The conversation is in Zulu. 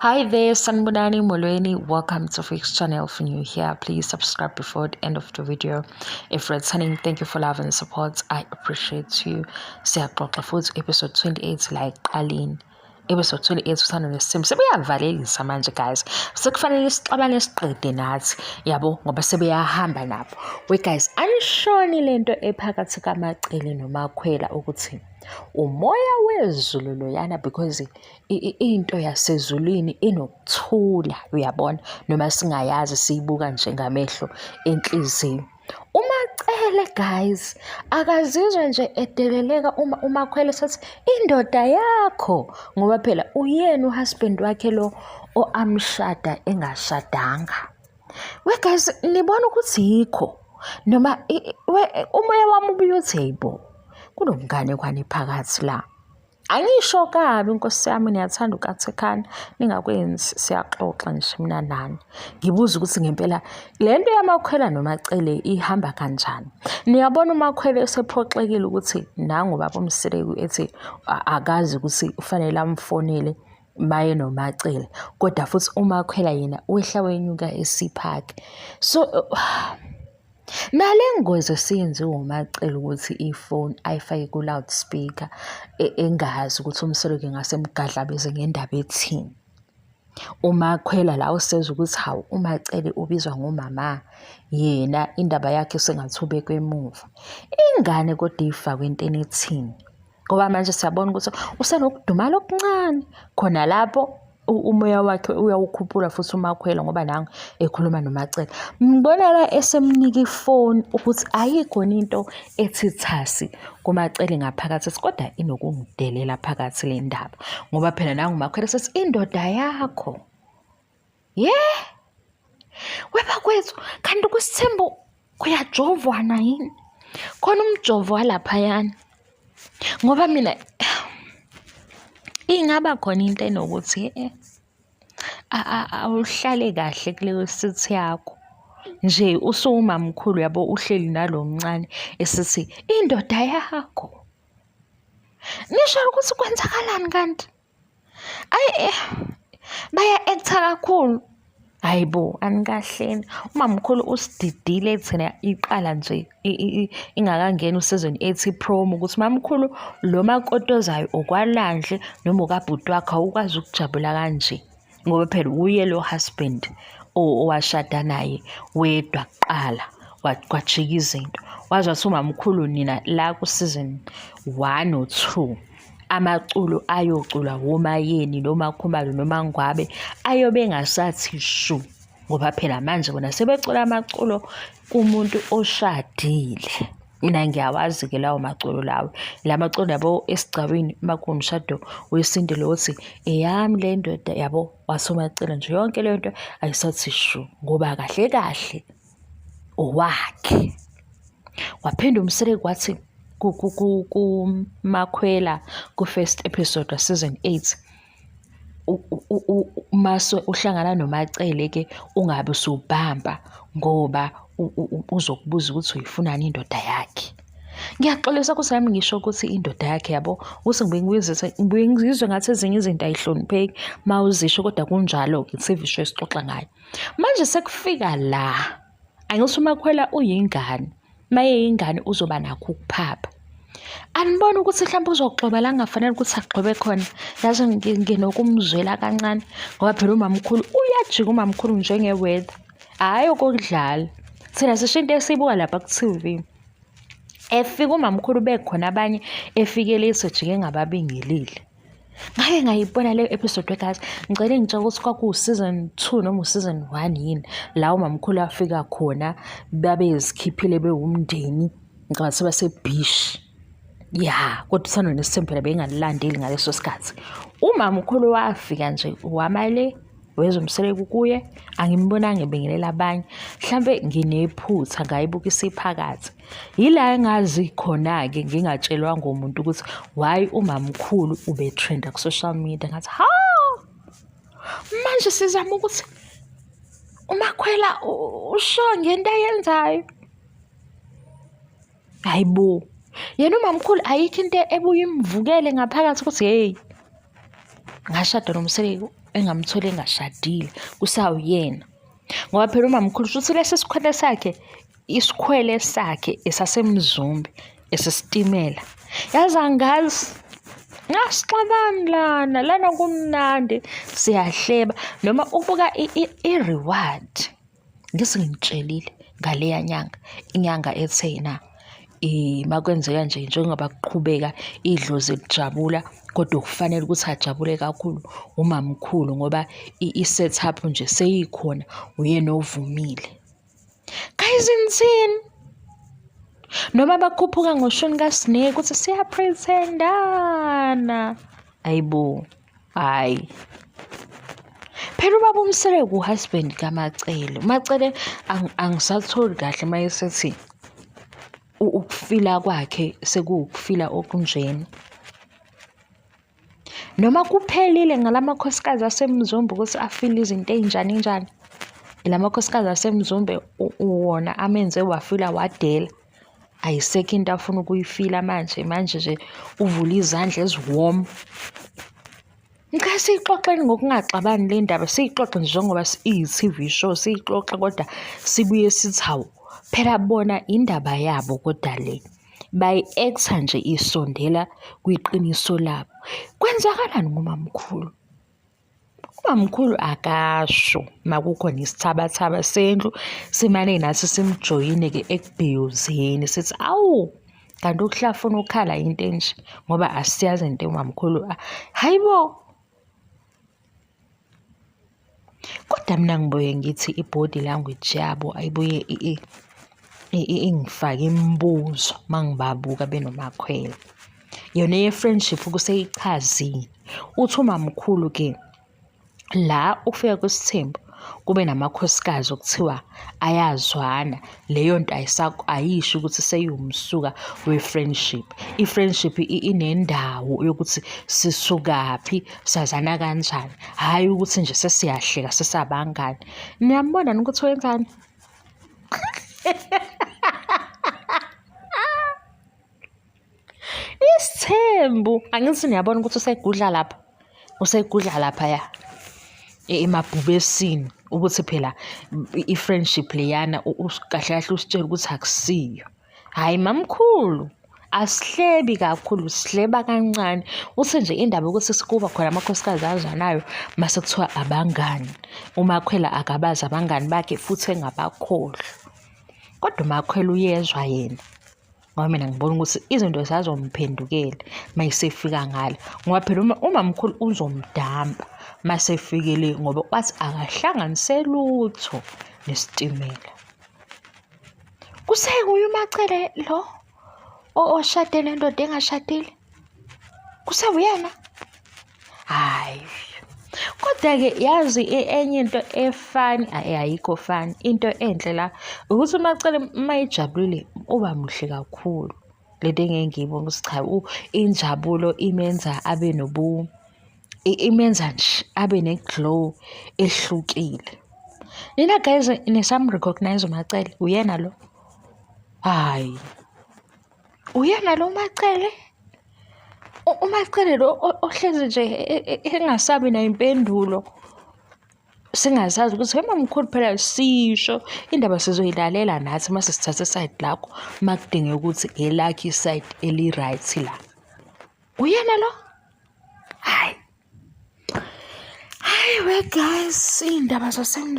Hi there, Sanbonani Molweni. Welcome to Fix channel. If you're new here, please subscribe before the end of the video. If returning, thank you for love and support. I appreciate you. Siyaxoxa futhi episode 28 like Aline. Episode 28 usana nesim. Sebeyavalelisa manje guys. Sekufanele sixabane siqede nathi. Yabo ngoba sebeyahamba nabo. We guys, anishoni lento ephakathi kaMacele noMakhwela ukuthi umoya wezulu loyana because into yasezulwini inokuthula uyabona noma singayazi siyibuka njengamehlo enhliziyo. uMacele guys akazizwe nje edeleleka uma uMakhwela sathi indoda yakho ngoba phela uyena uhusband wakhe lo oamshada engashadanga. We guys nibona ukuthi yikho noma umoya wami ubuyuthable kunomngane kwani phakathi la. Angisho kabi inkosi yami niyathanda ukathekana ningakwenzi siyaxoxa nje mina nani. Ngibuza ukuthi ngempela lento yaMakhwela noMacele ihamba kanjani. Niyabona uMakhwela esephoxekile ukuthi nangu baba uMseleku ethi akazi ukuthi ufanele amfonele maye noMacele kodwa futhi uMakhwela yena wehla wenyuka esiphake. So nale ngozi esiyenziwe uMacele ukuthi ifone ayifake ku loudspeaker engazi ukuthi uMseleku ngasemgadlabeze ngendaba ethini. uMakhwela la usezwe ukuthi hawu uMacele ubizwa ngomama yena indaba yakhe sengathubeka emuva. Ingane kodwa ifakwe entweni ethini ngoba manje siyabona ukuthi usenokudumala okuncane khona lapho umoya wakhe uyawukhuphula futhi uMakhwela ngoba nangu ekhuluma noMacele. Ngibona la esemnika ifone ukuthi ayikho into ethi thasi kuMacele ngaphakathi kodwa inokungidelela phakathi le ndaba ngoba phela nangu uMakhwela sethi indoda yakho weba kwethu kanti kusithembu kuyajovwana yini khona umjovo walaphayana ngoba mina ingaba khona into enokuthi awuhlale kahle kuleyo sithi yakho nje usumamkhulu yabo uhleli nalomncane esithi indoda yakho. Nisho ukuthi kwenzakalani kanti baya actor kakhulu. Hayibo anikahleni umamkhulu usididile thina iqala nje ingakangena usezweni ethi promo ukuthi mamkhulu lo makotozayo okwalandle noma ukabhuti wakhe awukwazi ukujabula kanje ngoba phela uye lo husband owashada naye wedwa kuqala kwajika izinto wazi wathi umamkhulu nina la ku season 1 or 2 amaculo ayocula womayeni noma Khumalo noma Ngwabe ayobe engasathi shu ngoba phela manje bona sebecula amaculo kumuntu oshadile. Mina ngiyawazi ke lawo maculo lawo la maculo yabo esigcawini makumshado wesinto lothi eyami le ndoda yabo wasoMacele nje yonke le nto ayisathi shu ngoba kahle kahle owakhe. Waphinda uMseleku wathi kuMakhwela ku first episode wa season 8 maso uhlangana noMacele ke ungabe usubhamba ngoba uzokubuza ukuthi uyifunani indoda yakhe. Ngiyaxolisa ukuthi nami ngisho ukuthi indoda yakhe yabo ukuthi ngibuye ngizizwe ngathi ezinye izinto ayihlonipheki mawuzisho kodwa kunjalo ke TV show esixoxa ngayo. Manje sekufika la angisho uMakhwela uyingane maye ingane uzoba nakho ukuphapha. Anibona ukuthi mhlawumbe uzoxoba la ngafanele ukuthi axobe khona yazi nginokumzwela kancane ngoba phela umamkhulu uyajika umamkhulu njengeweather hayi okudlala thina sishinto esibuka lapha ku TV. Efika umamkhulu bekhona abanye efikele isejike ngababingelile. Ngake ngayibona le episode guys ngicela ngitshela ukuthi kwaku season 2 noma season 1 yini la umamkhulu afika khona babe izikhiphile bewumndeni ngathi baseBeach kodwa usana nesithempela bengalilandeli ngaleso sikhathi. Umamkhulu wafika nje wamale wezoMseleku kuye angimbonanga ebengelela abanye mhlambe nginephutha ngayibukisa iphakathi yila engazi khona ke ngingatshelwa ngomuntu ukuthi why umamkhulu ube trenda ku social media ngathi manje sizama ukuthi uMakhwela usho ngento ayenzayo. Hayibo yena umamkhulu ayikho into ebuye imvukele ngaphakathi ukuthi ngashada noMseleku engamthola engashadile kusawuyena. Ngoba phela umamkhulu shuthi lesi isikhwele sakhe esasemzumbe esesitimela. Yazi angazi ngasixabani lana kumnandi siyahleba noma ubuka i-reward. Ngitshelile ngaleya inyanga ethena makwenzeka nje njengoba kuqhubeka idlozi lijabula kodwa kufanele ukuthi ajabule kakhulu umamkhulu ngoba i-setup nje seyikhona uyena ovumile. Kayizithini noma bakhuphuka ngoshuni kaSnake ukuthi siyapretendana. Ayibo, hayi. Phela ubaba umsele ku-husband kaMacele. Macele angisatholi kahle mayesethi ukufila kwakhe sekuwukufila okunjena. Noma kuphelile ngalamakhosikazi asemzumbe ukuthi afile izinto ey'njani. Lamakhosikazi asemzumbe wona amenze wafila wadela. Ayisekho into afuna ukuyifila manje nje uvula izandla eziwomu. Ngeke siyixoxeni ngokungaxabani le ndaba, siyixoxe njengoba iyi-TV show, siyixoxe kodwa sibuye sithi hawu phela bona indaba yabo kodwa le bayi-actor nje isondela kwiqiniso labo. Kwenzakalani ngumamkhulu? Umamkhulu akasho makukhona isithabathaba sendlu simane nathi simjoyine-ke ekubhiyozeni sithi awu kanti ukuhlafuna ukhala into enje ngoba asiyazi into umamkhulu hayibo. Kodwa mina ngibuye ngithi i-body language yabo ayibuye ingifake imibuzo mangibabuka benoMakhwela. Yona ye-friendship kuseyichazile. Uthi umamkhulu-ke la ufika kwisithembu kube namakhosikazi okuthiwa ayazwana. Leyo nto ayisho ukuthi seyumsuka we-friendship. I-friendship inendawo yokuthi sisukaphi, sazana kanjani. Hhayi ukuthi nje sesiyahleka sesabangani. Niyambona ukuthi wenzani? Isithembu angithi niyabona ukuthi usegudla laphaya emabhubesini ukuthi phela i-friendship leyana kahle usitshela ukuthi akusiyo. Hhayi mamkhulu, asihlebi kakhulu, sihleba kancane. Uthi nje indaba yokuthi kuba khona amakhosikazi azanayo mase kuthiwa abangani. uMakhwela akabazi abangani bakhe futhi engabakhohlwa. Kodwa uMakhwela uyezwa yena. Ngoba mina ngibona ukuthi izinto zazomphendukela mayesefika ngala. Ngoba phela umamkhulu uzomdamba masefikele ngoba wathi akahlanganise lutho nesitimela. Kusenguye uMacele lo oshade nendoda engashadile? Kusewuyena? Hayi. Kodwa-ke yazi enye into efani ayikho fani. Into enhle la ukuthi uMacele mayejabulile uba muhle kakhulu. Lento engeke ngiyibone ukuthi cha injabulo imenza abe imenza nje abe ne-glow ehlukile. Nina guys nisam-recognize uMacele? Uyena lo? Hayi. Uyena lo uMacele? uMacele lo ohlezi nje engasabi nayo impendulo. Singazazi ukuthi wemamkhulu phela sisho indaba sizoyilalela nathi mase sithatha iside lakho makudingeka ukuthi elakhi iside eli-right la. Uyena lo? Hayi we guys, indaba zasemzini.